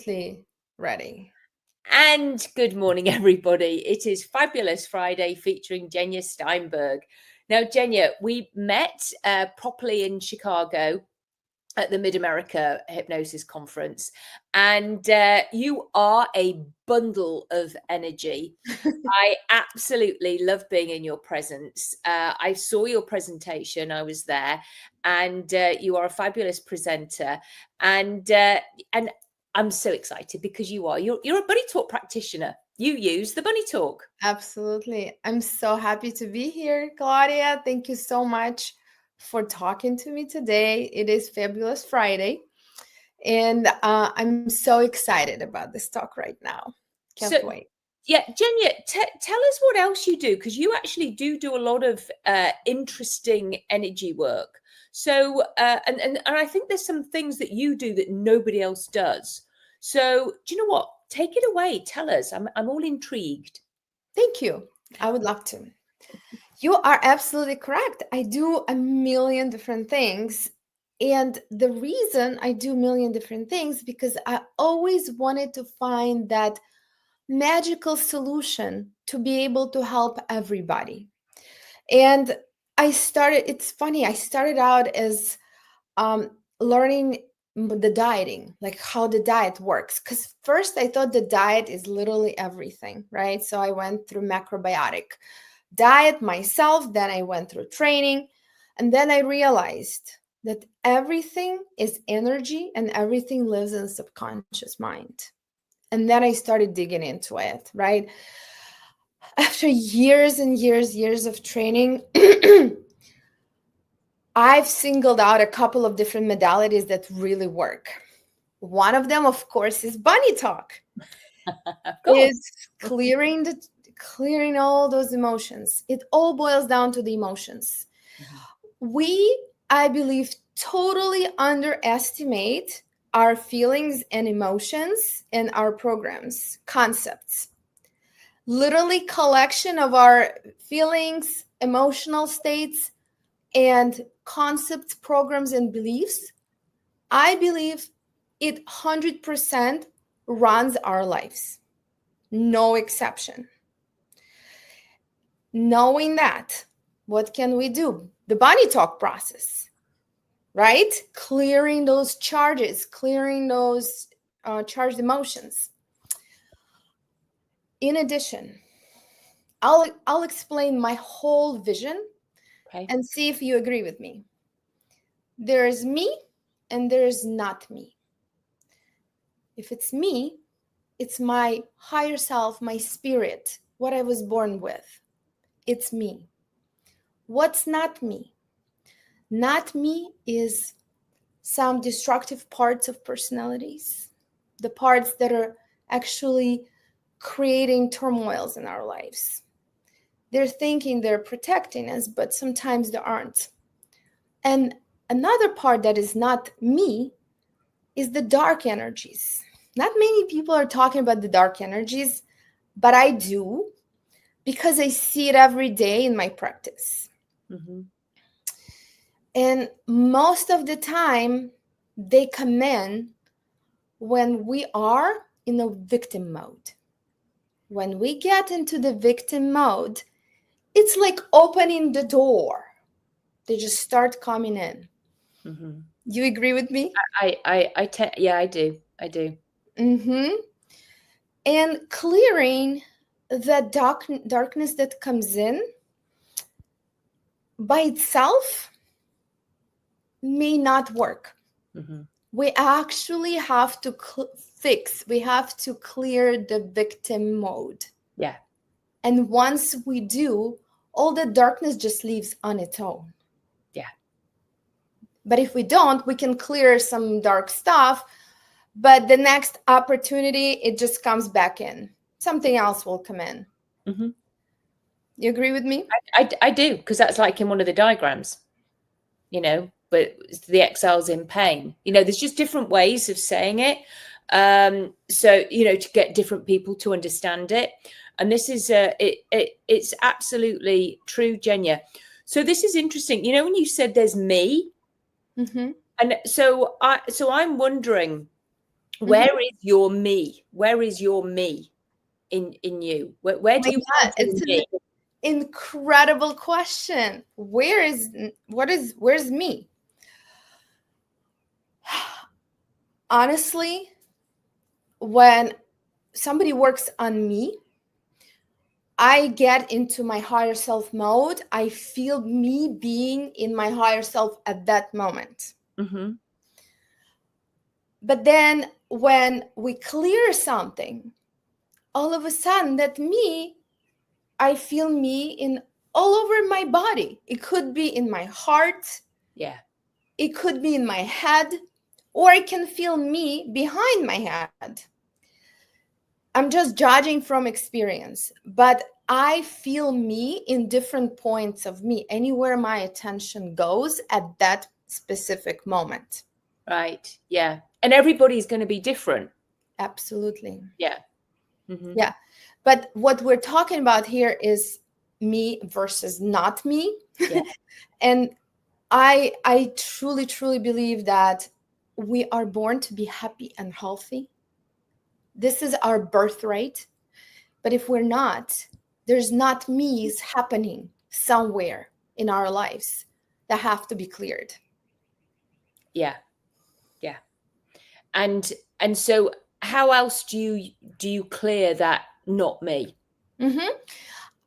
absolutely ready. And good morning, everybody. It is Fabulous Friday featuring Jenya Steinberg. Now, Jenya, we met properly in Chicago at the Mid-America Hypnosis Conference, and you are a bundle of energy. I absolutely love being in your presence. I saw your presentation, I was there, and you are a fabulous presenter, and I'm so excited because you're a Bunny Talk practitioner. You use the Bunny Talk. Absolutely. I'm so happy to be here, Claudia. Thank you so much for talking to me today. It is Fabulous Friday, and I'm so excited about this talk right now. Can't wait. Yeah, Jenya, tell us what else you do, because you actually do a lot of interesting energy work. So, and I think there's some things that you do that nobody else does. So, do you know what? Take it away. Tell us. I'm all intrigued. Thank you. I would love to. You are absolutely correct. I do a million different things. And the reason I do a million different things, because I always wanted to find that magical solution to be able to help everybody. And it's funny, I started out as learning the dieting, like how the diet works. Because first I thought the diet is literally everything, right? So I went through macrobiotic diet myself, then I went through training, and then I realized that everything is energy and everything lives in the subconscious mind. And then I started digging into it, right? After years and years of training, I've singled out a couple of different modalities that really work. One of them, of course, is Bunny Talk. It's clearing all those emotions. It all boils down to the emotions. We, I believe, totally underestimate our feelings and emotions and our programs, concepts. Literally collection of our feelings, emotional states, and concepts, programs, and beliefs. I believe it 100% runs our lives. No exception. Knowing that, what can we do? The Bunny Talk process, right? Clearing those charges, clearing those charged emotions. In addition, I'll explain my whole vision and see if you agree with me. There's me and there's not me. If it's me, it's my higher self, my spirit, what I was born with. It's me. What's not me? Not me is some destructive parts of personalities, the parts that are actually creating turmoils in our lives. They're thinking they're protecting us, but sometimes they aren't. And another part that is not me is the dark energies. Not many people are talking about the dark energies, but I do, because I see it every day in my practice. Mm-hmm. And most of the time, they come in when we are in a victim mode. When we get into the victim mode, it's like opening the door. They just start coming in. Mm-hmm. You agree with me? Yeah, I do. Mm-hmm. And clearing the darkness that comes in by itself may not work. Mm-hmm. We actually have to we have to clear the victim mode. Yeah. And once we do, all the darkness just leaves on its own. Yeah. But if we don't, we can clear some dark stuff, but the next opportunity, it just comes back in. Something else will come in. Mm-hmm. You agree with me? I do, because that's like in one of the diagrams, but the exile's in pain. There's just different ways of saying it. So, to get different people to understand it. And this is, it's absolutely true, Jenya. So this is interesting. When you said there's me, mm-hmm. And so I'm wondering, Where is your me? Where is your me in you? Where do you find It's your me? an incredible question. Where's me? Honestly, when somebody works on me, I get into my higher self mode. I feel me being in my higher self at that moment. Mm-hmm. But then when we clear something, all of a sudden that me, I feel me in all over my body. It could be in my heart. Yeah. It could be in my head, or I can feel me behind my head. I'm just judging from experience, but I feel me in different points of me, anywhere my attention goes at that specific moment. Right. Yeah. And everybody's going to be different. Absolutely. Yeah. Mm-hmm. Yeah. But what we're talking about here is me versus not me. Yeah. And I truly, truly believe that we are born to be happy and healthy. This is our birthright. But if we're not, there's not me's happening somewhere in our lives that have to be cleared. Yeah. Yeah. And so how else do you clear that not me? Mm-hmm.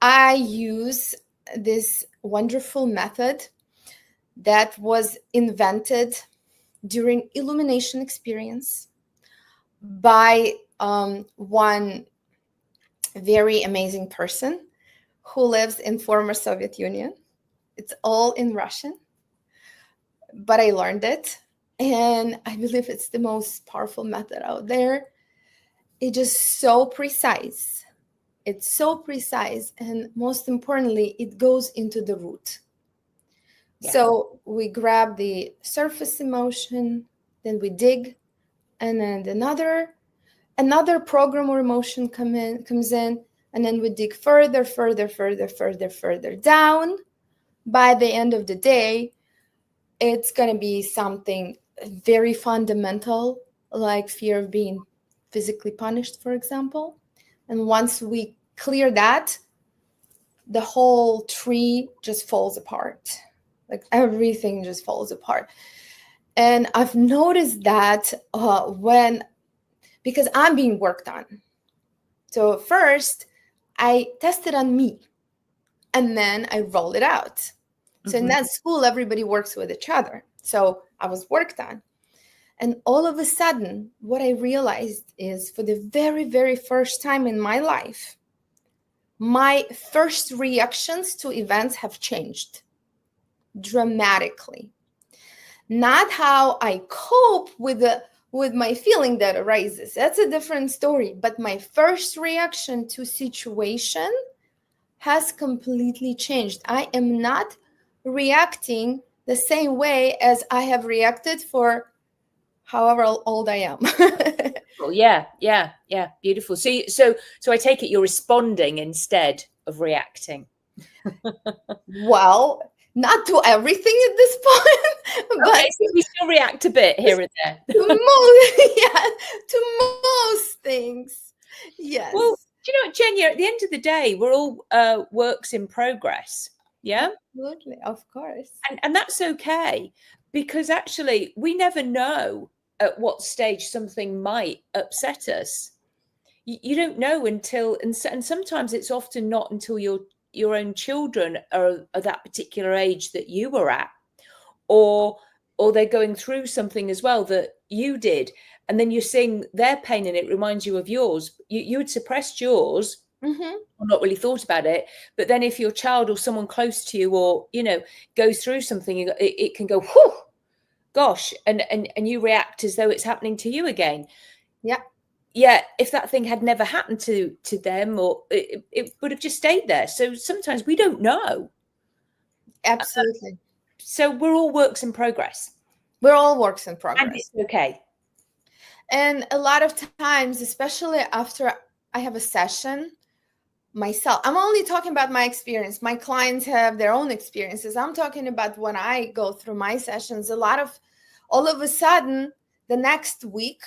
I use this wonderful method that was invented during illumination experience by one very amazing person who lives in former Soviet Union. It's all in Russian, but I learned it, and I believe it's the most powerful method out there. It's just so precise. It's so precise, and most importantly, it goes into the root. Yeah. So we grab the surface emotion, then we dig, and then another program or emotion comes in, and then we dig further down. By the end of the day, it's going to be something very fundamental, like fear of being physically punished, for example. And once we clear that, the whole tree just falls apart. Like everything just falls apart. And I've noticed that because I'm being worked on. So first, I tested on me, and then I rolled it out. So in that school, everybody works with each other. So I was worked on. And all of a sudden, what I realized is for the very, very first time in my life, my first reactions to events have changed dramatically. Not how I cope with my feeling that arises. That's a different story. But my first reaction to situation has completely changed. I am not reacting the same way as I have reacted for however old I am. Yeah. Beautiful. So I take it you're responding instead of reacting. Well, not to everything at this point, but okay, so we still react a bit here and there. to most things. Yes. Well, do you know what, Jenya? At the end of the day, we're all works in progress. Yeah. Absolutely, of course. And that's okay, because actually we never know at what stage something might upset us. You don't know until, and sometimes it's often not until your own children are that particular age that you were at, or they're going through something as well that you did, and then you're seeing their pain and it reminds you of yours. You had suppressed yours, or not really thought about it, but then if your child or someone close to you, or goes through something, it can go, whew, gosh, and you react as though it's happening to you again. Yeah, if that thing had never happened to them, or it would have just stayed there. So sometimes we don't know. Absolutely. So we're all works in progress. We're all works in progress. And it's okay. And a lot of times, especially after I have a session myself, I'm only talking about my experience. My clients have their own experiences. I'm talking about when I go through my sessions, all of a sudden, the next week,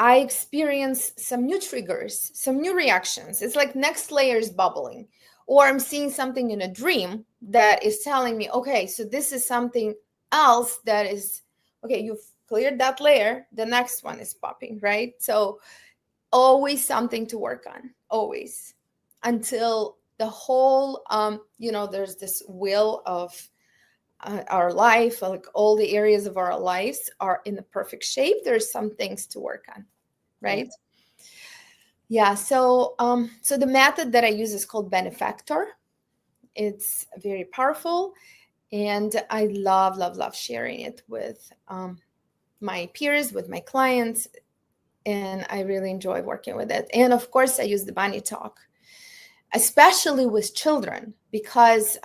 I experience some new triggers, some new reactions. It's like next layer is bubbling, or I'm seeing something in a dream that is telling me, okay, so this is something else that is, okay, you've cleared that layer, the next one is popping, right? So always something to work on, always, until the whole, there's this wheel of our life, like all the areas of our lives are in the perfect shape. There's some things to work on, right? Yeah. So the method that I use is called benefactor. It's very powerful, and I love sharing it with my peers, with my clients, and I really enjoy working with it. And of course, I use the Bunny Talk, especially with children, because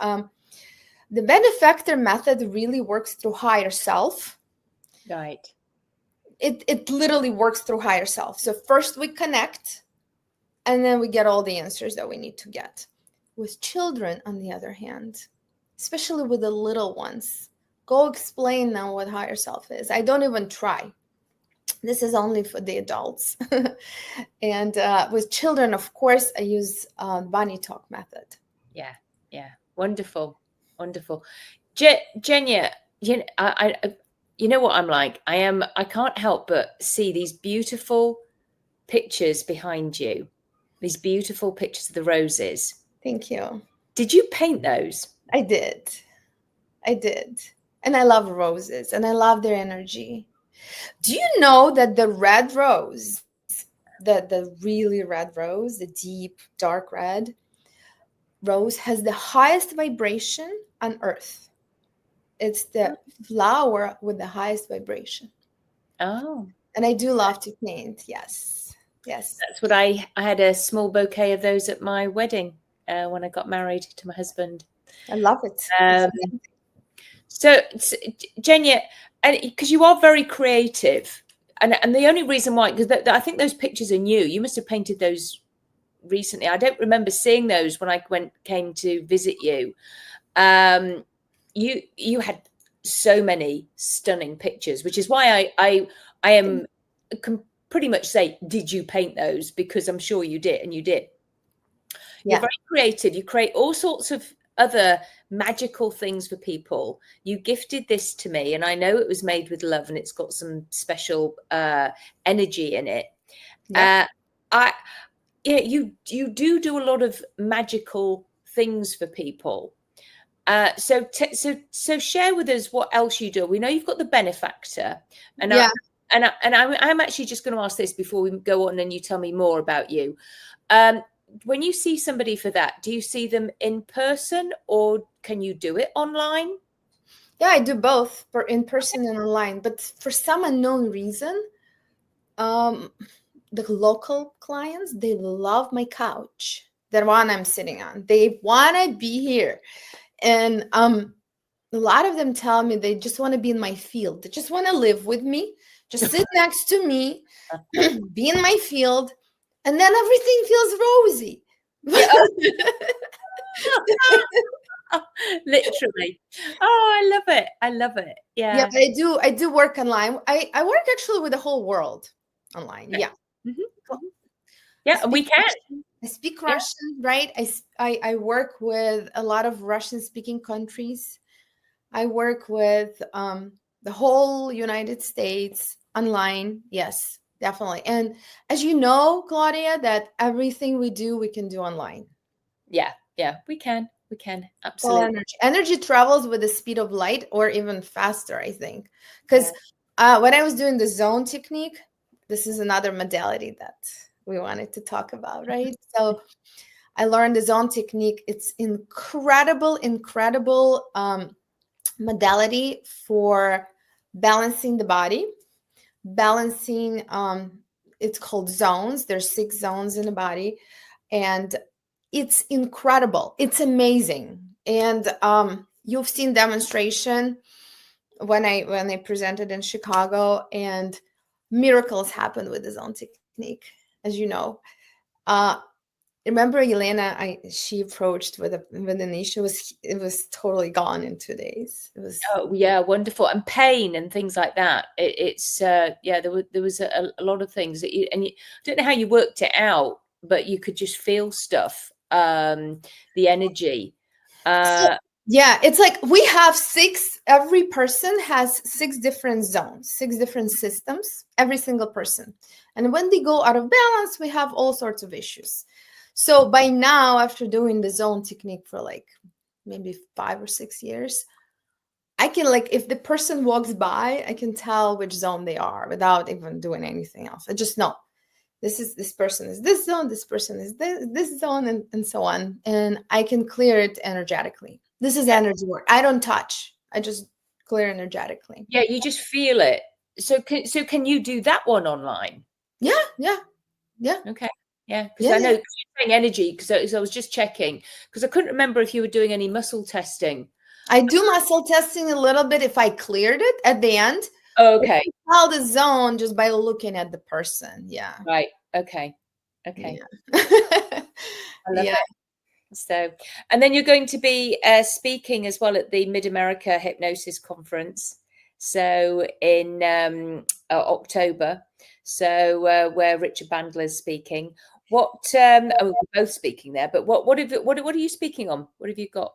the benefactor method really works through higher self. Right. It literally works through higher self. So first we connect, and then we get all the answers that we need to get. With children, on the other hand, especially with the little ones, go explain now what higher self is. I don't even try. This is only for the adults. And with children, of course, I use Bunny Talk method. Yeah. Wonderful. Jenya, you know what I'm like? I can't help but see these beautiful pictures behind you. These beautiful pictures of the roses. Thank you. Did you paint those? I did. And I love roses, and I love their energy. Do you know that the red rose, the really red rose, the deep, dark red rose, has the highest vibration on earth? It's the flower with the highest vibration. Oh. And I do love to paint. Yes. That's what I had a small bouquet of those at my wedding when I got married to my husband. I love it. So Jenya, and because you are very creative, and the only reason why, because I think those pictures are new. You must have painted those recently. I don't remember seeing those when I came to visit you. You had so many stunning pictures, which is why I can pretty much say, did you paint those? Because I'm sure you did, and you did. You're very creative. You create all sorts of other magical things for people. You gifted this to me, and I know it was made with love, and it's got some special energy in it. You do a lot of magical things for people. So share with us what else you do. We know you've got the benefactor, and I'm actually just going to ask this before we go on, and you tell me more about you. When you see somebody for that, do you see them in person, or can you do it online? Yeah, I do both, for in person and online. But for some unknown reason, the local clients, they love my couch, the one I'm sitting on. They want to be here. And a lot of them tell me they just want to be in my field. They just want to live with me, just sit next to me, be in my field, and then everything feels rosy. Literally. Oh, I love it. Yeah, but I do work online. I work actually with the whole world online. Yeah. Yeah, we can. I speak Russian, right? I work with a lot of Russian-speaking countries. I work with the whole United States online. Yes, definitely. And as you know, Claudia, that everything we do, we can do online. Yeah, we can. Absolutely. Energy travels with the speed of light, or even faster, I think. Because when I was doing the zone technique, this is another modality that we wanted to talk about, right? So I learned the zone technique. It's incredible modality for balancing the body, balancing, it's called zones. There's 6 zones in the body, and it's incredible. It's amazing. And you've seen demonstration when I presented in Chicago, and miracles happened with the zone technique, as you know. remember Elena, she approached with an issue. It was totally gone in 2 days. It was wonderful. And pain and things like that. It's there was a lot of things that I don't know how you worked it out, but you could just feel stuff, the energy. Yeah, it's like we have every person has 6 different zones, 6 different systems, every single person. And when they go out of balance, we have all sorts of issues. So by now, after doing the zone technique for like maybe 5 or 6 years, I can, like, if the person walks by, I can tell which zone they are without even doing anything else. I just know this person is this zone, this person is this zone, and so on. And I can clear it energetically. This is energy work. I don't touch. I just clear energetically. Yeah, you just feel it. So can you do that one online? Yeah. Okay. Yeah, because I know you're saying energy, because I was just checking, because I couldn't remember if you were doing any muscle testing. I do muscle testing a little bit if I cleared it at the end. Okay. Tell the zone just by looking at the person. Yeah. Right. Okay. Yeah. I love it. So, and then you're going to be speaking as well at the Mid-America Hypnosis Conference. So in October. So where Richard Bandler is speaking. We're both speaking there, but what are you speaking on? What have you got?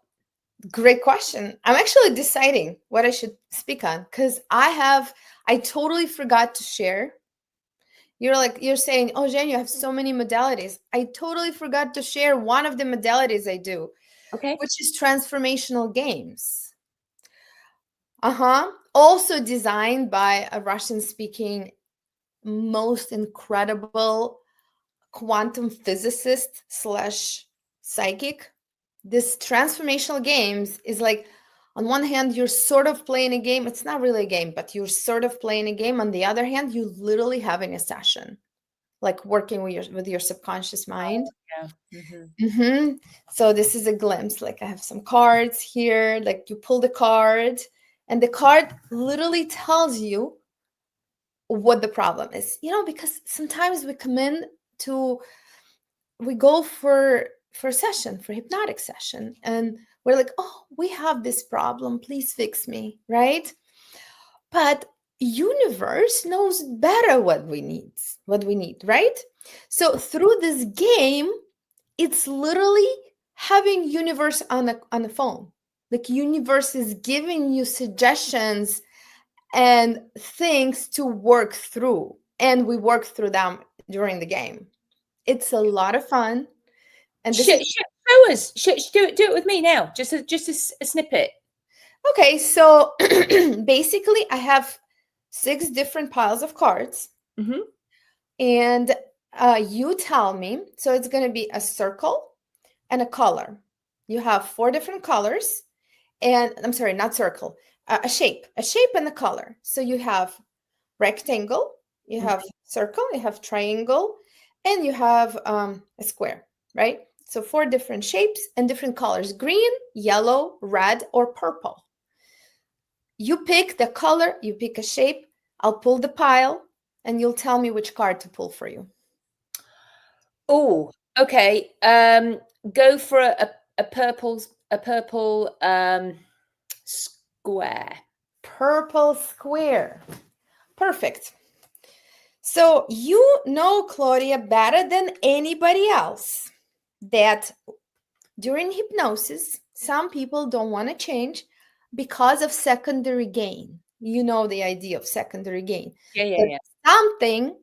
Great question. I'm actually deciding what I should speak on, because I totally forgot to share. You're saying, oh, Jen, you have so many modalities. I totally forgot to share one of the modalities I do, which is transformational games. Also designed by a Russian-speaking, most incredible quantum physicist / psychic. This transformational games is like, on one hand, you're sort of playing a game. It's not really a game, but you're sort of playing a game. On the other hand, you literally having a session, like working with your subconscious mind. So this is a glimpse. Like, I have some cards here. Like, you pull the card, and the card literally tells you what the problem is. Because sometimes we come in we go for a session, for a hypnotic session, and we're like, oh, we have this problem, please fix me, right? But universe knows better what we need, right? So through this game, it's literally having universe on the phone. Like, universe is giving you suggestions and things to work through, and we work through them during the game. It's a lot of fun. And show us. Do it with me now. Just a snippet. Okay, so basically, I have 6 different piles of cards, and you tell me. So it's going to be a circle and a color. You have 4 different colors, and I'm sorry, not circle, a shape and a color. So you have rectangle, you have circle, you have triangle, and you have a square, right? So 4 different shapes and different colors: green, yellow, red, or purple. You pick the color, you pick a shape, I'll pull the pile, and you'll tell me which card to pull for you. Oh, okay. Go for a purple square. Purple square. Perfect. So you know, Claudia, better than anybody else that during hypnosis, some people don't want to change because of secondary gain. You know the idea of secondary gain. Yeah. Something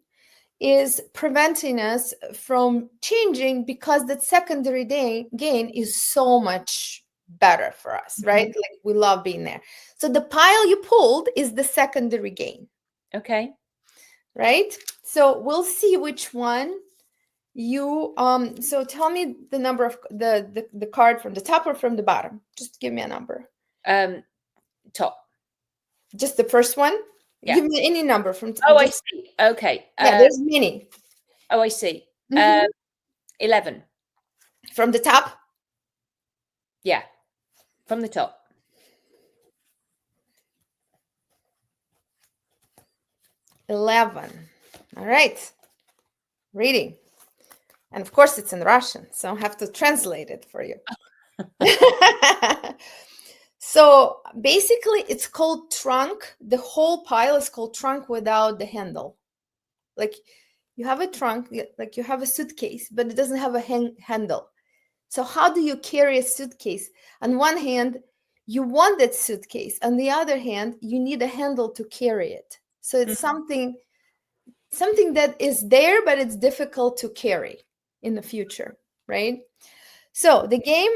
is preventing us from changing because that secondary gain is so much better for us, right? Like, we love being there. So the pile you pulled is the secondary gain. Okay. Right? So we'll see which one you so tell me the number of the card from the top or from the bottom. Just give me a number. Top. Just the first one? Yeah. Give me any number from I see. Okay. Yeah, there's many. Oh, I see. 11. From the top? Yeah. From the top. 11. All right. Reading. And of course, it's in Russian, so I have to translate it for you. So basically, it's called trunk. The whole pile is called trunk without the handle. Like you have a trunk, like you have a suitcase, but it doesn't have a handle. So how do you carry a suitcase? On one hand, you want that suitcase. On the other hand, you need a handle to carry it. So it's something that is there, but it's difficult to carry in the future, right? So the game,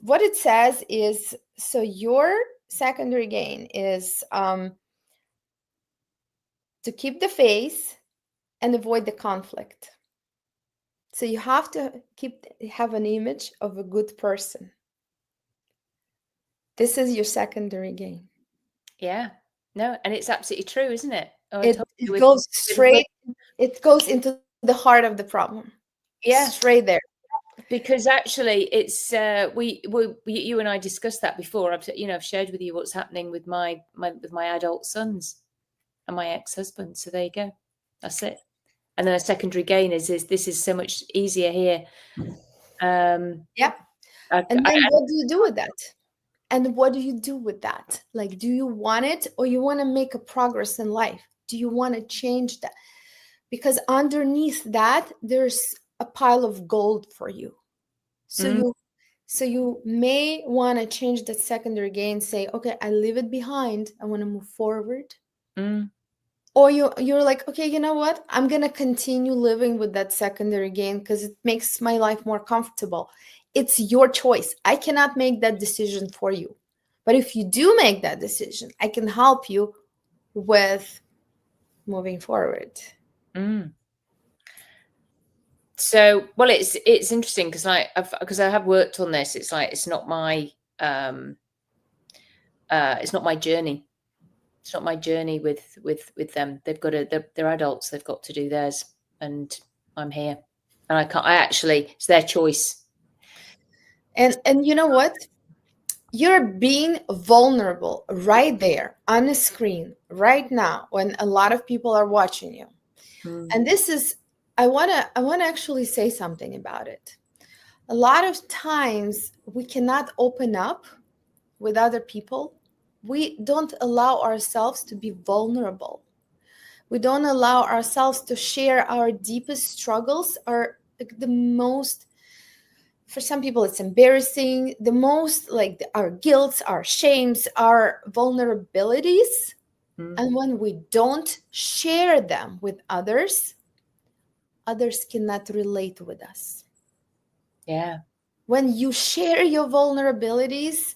what it says is, so your secondary gain is to keep the face and avoid the conflict. So you have to have an image of a good person. This is your secondary gain. Yeah. No, and it's absolutely true, isn't it? Oh, it goes straight. It goes into the heart of the problem. Yeah, straight there. Because actually, it's you and I discussed that before. I've shared with you what's happening with my adult sons and my ex-husband. So there you go. That's it. And then a secondary gain is this is so much easier here. Yeah. And then what do you do with that? And what do you do with that? Like, do you want it, or you want to make a progress in life? Do you want to change that? Because underneath that, there's a pile of gold for you. So you may want to change that secondary gain, say, okay, I leave it behind. I want to move forward. Or you're like, okay, you know what? I'm going to continue living with that secondary gain because it makes my life more comfortable. It's your choice. I cannot make that decision for you. But if you do make that decision, I can help you with moving forward. So, well, it's interesting because I have worked on this. It's like it's not my journey. It's not my journey with them. They've got they're adults. They've got to do theirs, and I'm here, and I can't. It's their choice. And you know what? You're being vulnerable right there on the screen right now when a lot of people are watching you. And this is, I want to actually say something about it. A lot of times we cannot open up with other people. We don't allow ourselves to be vulnerable. We don't allow ourselves to share our deepest struggles, or the most, for some people it's embarrassing, the most, like our guilts, our shames, our vulnerabilities. And when we don't share them with others cannot relate with us. Yeah. When you share your vulnerabilities,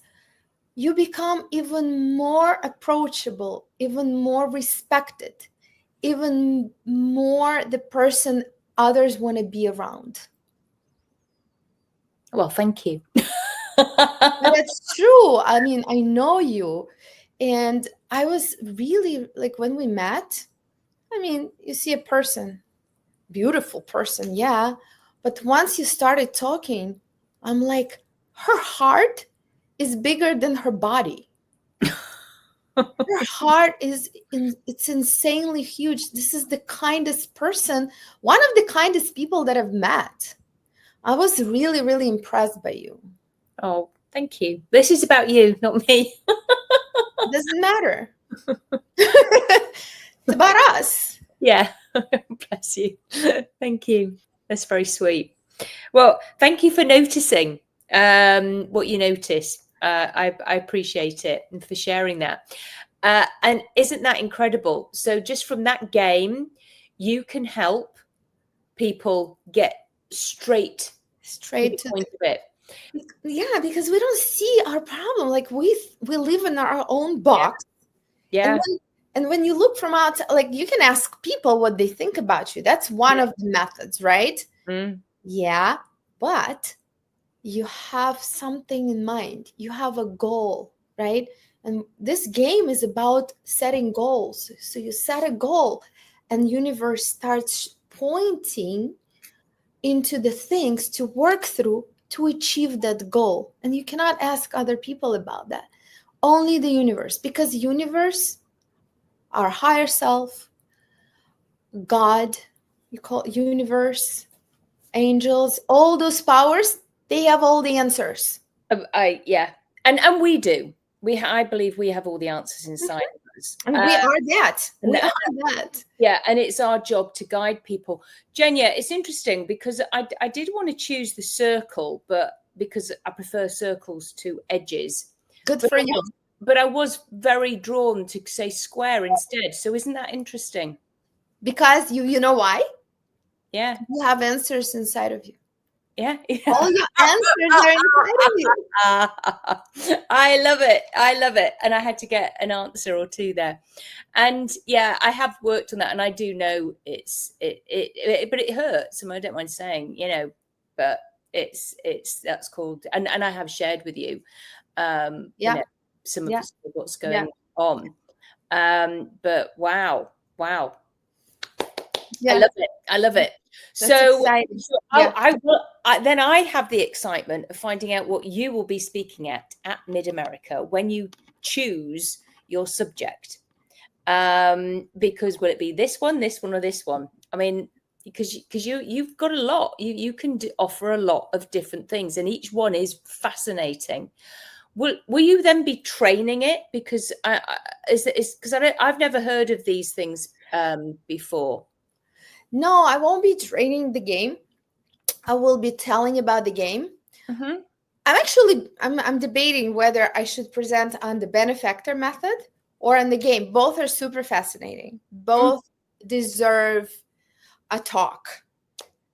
you become even more approachable, even more respected, even more the person others want to be around. Well, thank you. But it's true. I mean, I know you. And I was really, like, when we met, I mean, you see a person, beautiful person, yeah. But once you started talking, I'm like, her heart is bigger than her body. Her heart it's insanely huge. This is the kindest person, one of the kindest people that I've met. I was really, really impressed by you. Oh, thank you. This is about you, not me. It doesn't matter. It's about us. Yeah. Bless you. Thank you. That's very sweet. Well, thank you for noticing what you notice. I appreciate it, and for sharing that. And isn't that incredible? So just from that game, you can help people get straight to the point of it. Yeah, because we don't see our problem. Like we live in our own box. Yeah. And when you look from outside, like you can ask people what they think about you. That's one of the methods, right? Yeah, but you have something in mind. You have a goal, right? And this game is about setting goals. So you set a goal, and universe starts pointing into the things to work through to achieve that goal. And you cannot ask other people about that. Only the universe, because universe, our higher self, God, you call it universe, angels, all those powers, they have all the answers. Yeah. And we do. I believe we have all the answers inside of us. And we are that. We are that. Yeah, and it's our job to guide people. Jenya, it's interesting because I did want to choose the circle, but because I prefer circles to edges. Good for you. But I was very drawn to say square instead. So isn't that interesting? Because you know why? Yeah. You have answers inside of you. Yeah. All your answers are inside of you. I love it. I love it. And I had to get an answer or two there. And yeah, I have worked on that, and I do know but it hurts. And I don't mind saying, but that's called, and I have shared with you, some of what's going on. But wow. Yeah. I love it. That's so exciting. I have the excitement of finding out what you will be speaking at Mid-America when you choose your subject. Because will it be this one, or this one? I mean, because you've got a lot. You can offer a lot of different things, and each one is fascinating. Will you then be training it? Because I've never heard of these things before. No, I won't be training the game. I will be telling about the game. Mm-hmm. I'm debating whether I should present on the benefactor method or on the game. Both are super fascinating. Both deserve a talk,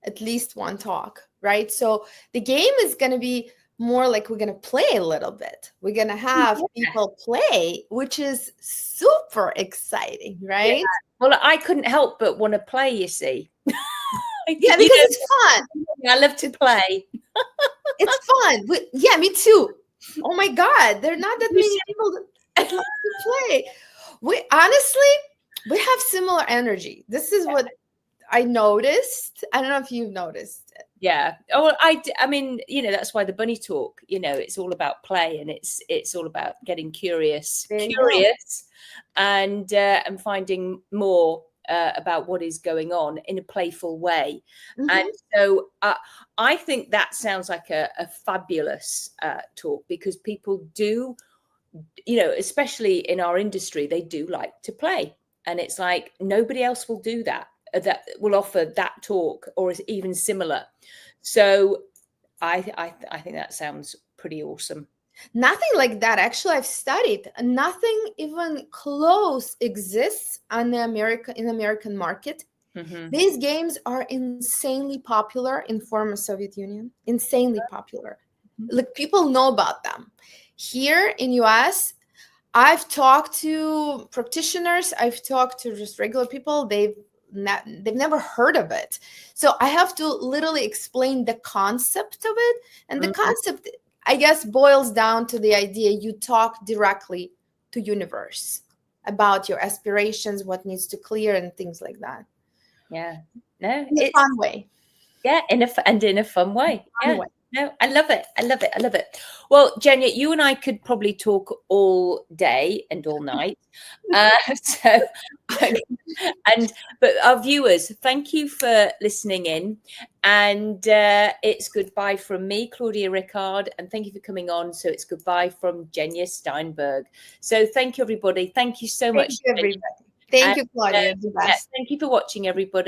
at least one talk, right? So the game is going to be more like we're going to play a little bit. We're going to have people play, which is super exciting, right? Yeah. Well, I couldn't help but want to play, you see. Yeah, because it's fun. I love to play. It's fun. Yeah, me too. Oh my God, there are not that many people that love to play. We have similar energy. This is what I noticed. I don't know if you've noticed it. Yeah. Oh, I mean, that's why the Bunny Talk, it's all about play, and it's all about getting curious and finding more about what is going on in a playful way. Mm-hmm. And so I think that sounds like a fabulous talk, because people do, especially in our industry, they do like to play, and it's like nobody else will do that will offer that talk or is even similar. So I think that sounds pretty awesome. Nothing like that. Actually, I've studied. Nothing even close exists on the American market. Mm-hmm. These games are insanely popular in former Soviet Union. Insanely popular. Mm-hmm. Like, people know about them. Here in US, I've talked to practitioners. I've talked to just regular people. They've never heard of it. So I have to literally explain the concept of it. And the concept, I guess, boils down to the idea you talk directly to universe about your aspirations, what needs to clear, and things like that. Yeah. No, in a fun way. Yeah, in a fun way. Yeah. No, I love it. Well, Jenya, you and I could probably talk all day and all night. But our viewers, thank you for listening in. And it's goodbye from me, Claudia Rickard, and thank you for coming on. So it's goodbye from Jenya Steinberg. So thank you, everybody. Thank you so much. Thank you, everybody. Thank you, Claudia. Thank you for watching, everybody.